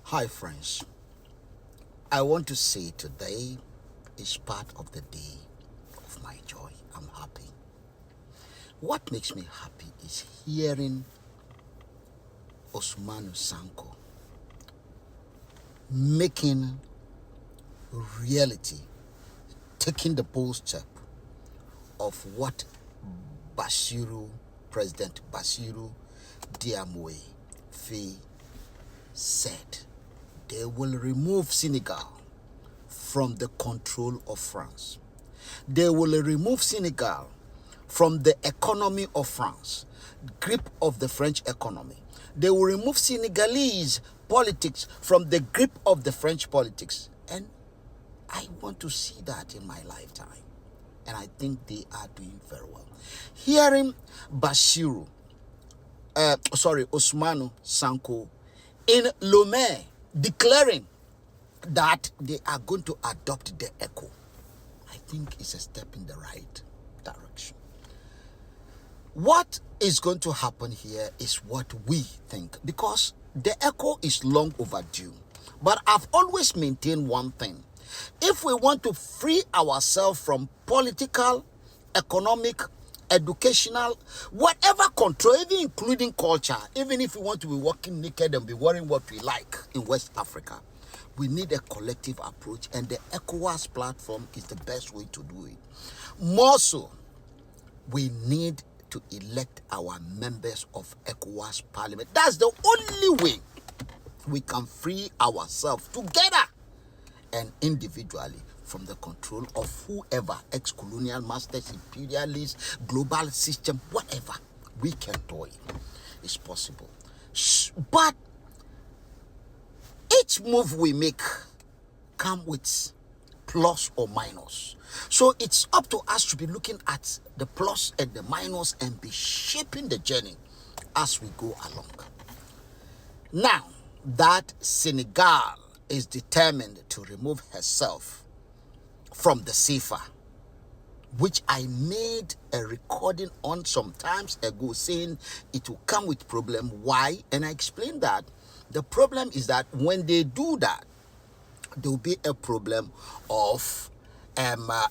Hi friends, I want to say today is part of the day of my joy. I'm happy. What makes me happy is hearing Osumanu Sanko making reality, taking the bold step of what President Basiru Diamoe Faye said. They will remove Senegal from the control of France. They will remove Senegal from the economy of France, grip of the French economy. They will remove Senegalese politics from the grip of the French politics. And I want to see that in my lifetime. And I think they are doing very well. Hearing Osumanu Sanko in Lomé declaring that they are going to adopt the ECO, I think it's a step in the right direction. What is going to happen here is what we think, because the ECO is long overdue. But I've always maintained one thing. If we want to free ourselves from political, economic, educational, whatever control, even including culture, even if we want to be walking naked and be wearing what we like in West Africa, we need a collective approach, and the ECOWAS platform is the best way to do it. More so, we need to elect our members of ECOWAS Parliament. That's the only way we can free ourselves together and individually from the control of whoever, ex-colonial masters, imperialists, global system, whatever. We can do it. It's possible. But each move we make comes with plus or minus. So it's up to us to be looking at the plus and the minus and be shaping the journey as we go along. Now that Senegal is determined to remove herself from the CFA, which I made a recording on some times ago saying it will come with problem. Why? And I explained that the problem is that when they do that, there will be a problem of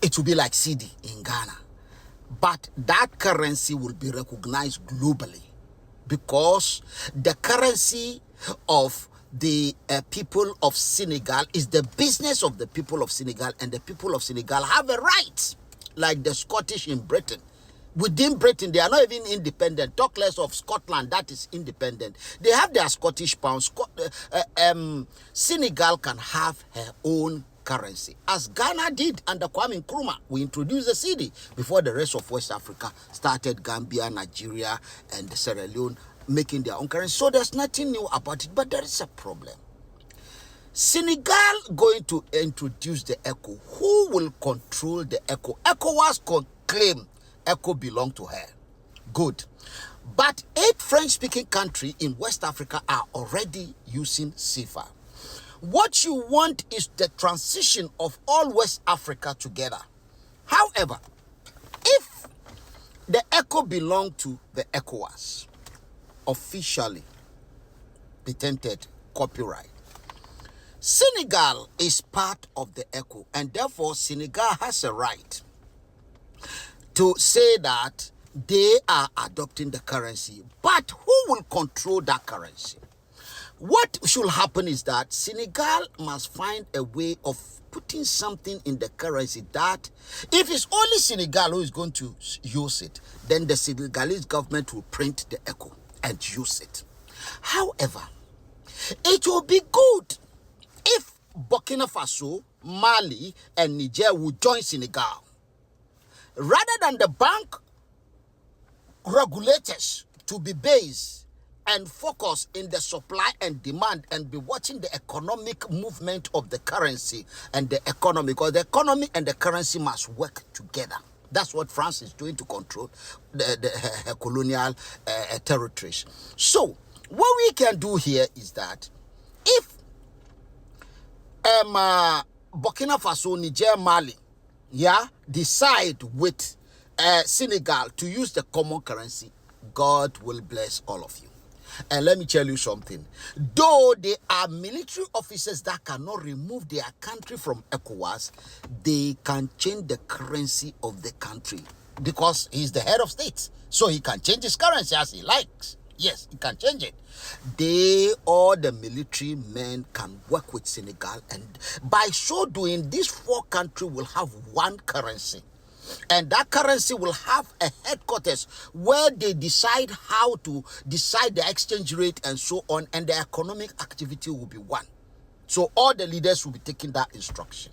it will be like CD in Ghana, but that currency will be recognized globally because the currency of the people of Senegal is the business of the people of Senegal, and the people of Senegal have a right, like the Scottish in Britain. Within Britain, they are not even independent. Talk less of Scotland, that is independent. They have their Scottish pounds. Senegal can have her own currency, as Ghana did under Kwame Nkrumah. We introduced the cedi before the rest of West Africa started. Gambia, Nigeria, and Sierra Leone making their own currency. So there's nothing new about it, but there is a problem. Senegal going to introduce the ECO. Who will control the ECO? ECOWAS could claim ECO belong to her. Good. But 8 French-speaking countries in West Africa are already using CFA. What you want is the transition of all West Africa together. However, if the ECO belong to the ECOWAS, officially patented copyright, Senegal is part of the ECO, and therefore Senegal has a right to say that they are adopting the currency. But who will control that currency? What should happen is that Senegal must find a way of putting something in the currency that, if it's only Senegal who is going to use it, then the Senegalese government will print the ECO and use it. However, it will be good if Burkina Faso, Mali, and Niger would join Senegal. Rather than the bank regulators to be based and focus in the supply and demand and be watching the economic movement of the currency and the economy, because the economy and the currency must work together. That's what France is doing to control her colonial territories. So what we can do here is that if Burkina Faso, Niger, Mali, decide with Senegal to use the common currency, God will bless all of you. And let me tell you something. Though they are military officers that cannot remove their country from ECOWAS, they can change the currency of the country because he's the head of state. So he can change his currency as he likes. Yes, he can change it. They, all the military men, can work with Senegal, and by so doing, these 4 countries will have one currency. And that currency will have a headquarters where they decide how to decide the exchange rate and so on, and the economic activity will be one. So all the leaders will be taking that instruction.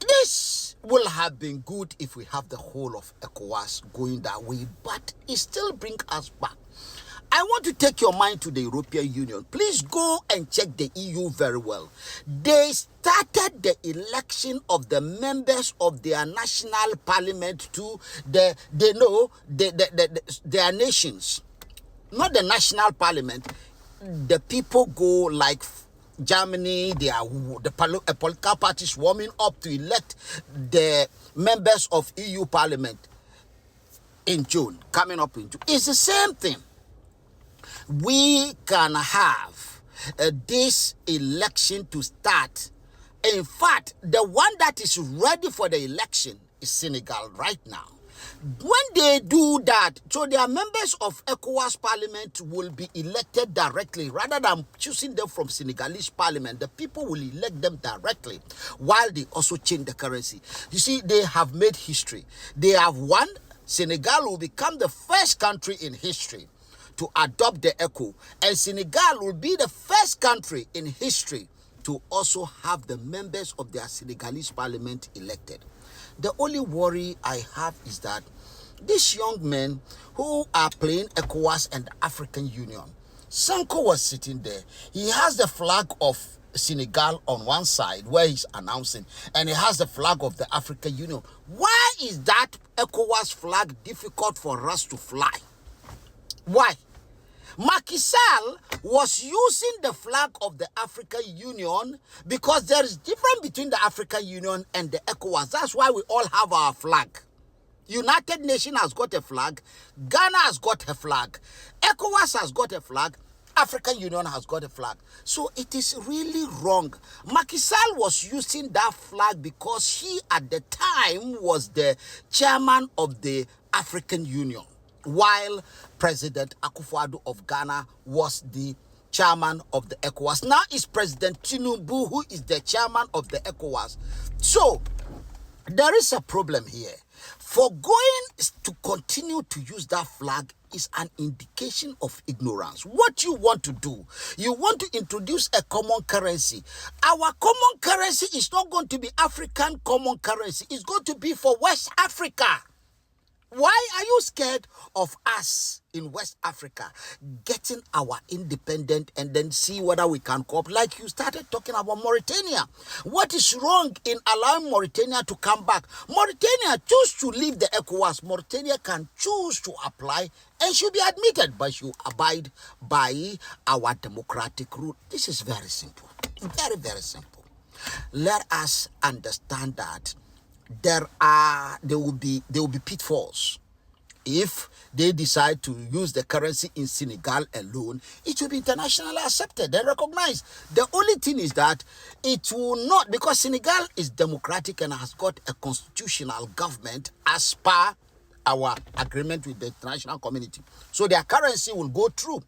This will have been good if we have the whole of ECOWAS going that way, but it still brings us back. I want to take your mind to the European Union. Please go and check the EU very well. They started the election of the members of their national parliament to their nations. Not the national parliament. The people go like Germany, the political parties warming up to elect the members of EU parliament in June, coming up in June. It's the same thing. We can have this election to start. In fact, the one that is ready for the election is Senegal right now. When they do that, so their members of ECOWAS parliament will be elected directly rather than choosing them from Senegalese parliament. The people will elect them directly while they also change the currency. You see, they have made history. They have won. Senegal will become the first country in history to adopt the ECO, and Senegal will be the first country in history to also have the members of their Senegalese parliament elected. The only worry I have is that these young men who are playing ECOWAS and the African Union, Sanko was sitting there. He has the flag of Senegal on one side where he's announcing, and he has the flag of the African Union. Why is that ECOWAS flag difficult for us to fly? Why? Macky Sall was using the flag of the African Union because there is difference between the African Union and the ECOWAS. That's why we all have our flag. United Nations has got a flag. Ghana has got a flag. ECOWAS has got a flag. African Union has got a flag. So it is really wrong. Macky Sall was using that flag because he at the time was the chairman of the African Union, while President Akufo-Addo of Ghana was the chairman of the ECOWAS. Now it's President Tinubu who is the chairman of the ECOWAS. So there is a problem here. For going to continue to use that flag is an indication of ignorance. What you want to do, you want to introduce a common currency. Our common currency is not going to be African common currency. It's going to be for West Africa. Why are you scared of us in West Africa getting our independence and then see whether we can cope? Like you started talking about Mauritania. What is wrong in allowing Mauritania to come back? Mauritania choose to leave the ECOWAS. Mauritania can choose to apply and should be admitted, but should abide by our democratic route. This is very simple. Very, very simple. Let us understand that there will be pitfalls if they decide to use the currency in Senegal alone. It will be internationally accepted and recognized. The only thing is that it will not, because Senegal is democratic and has got a constitutional government as per our agreement with the international community. So their currency will go through.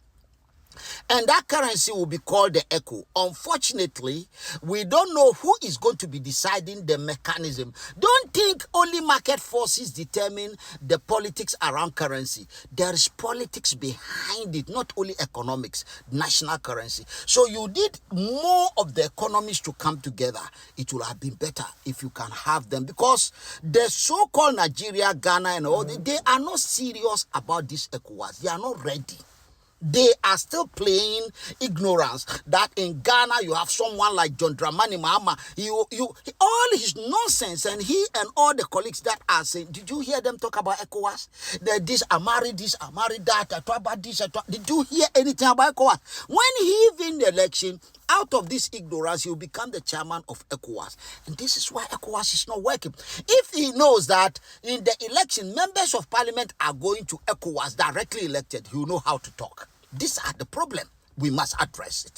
And that currency will be called the ECO. Unfortunately, we don't know who is going to be deciding the mechanism. Don't think only market forces determine the politics around currency. There is politics behind it, not only economics, national currency. So you need more of the economies to come together. It would have been better if you can have them, because the so-called Nigeria, Ghana, and all, they are not serious about this ECOWAS. They are not ready. They are still playing ignorance. That in Ghana you have someone like John Dramani Mahama. All his nonsense, and he and all the colleagues that are saying, did you hear them talk about ECOWAS? This Amari, that. Did you hear anything about ECOWAS? When he win the election, out of this ignorance, he will become the chairman of ECOWAS. And this is why ECOWAS is not working. If he knows that in the election, members of parliament are going to ECOWAS directly elected, he will know how to talk. These are the problem. We must address it.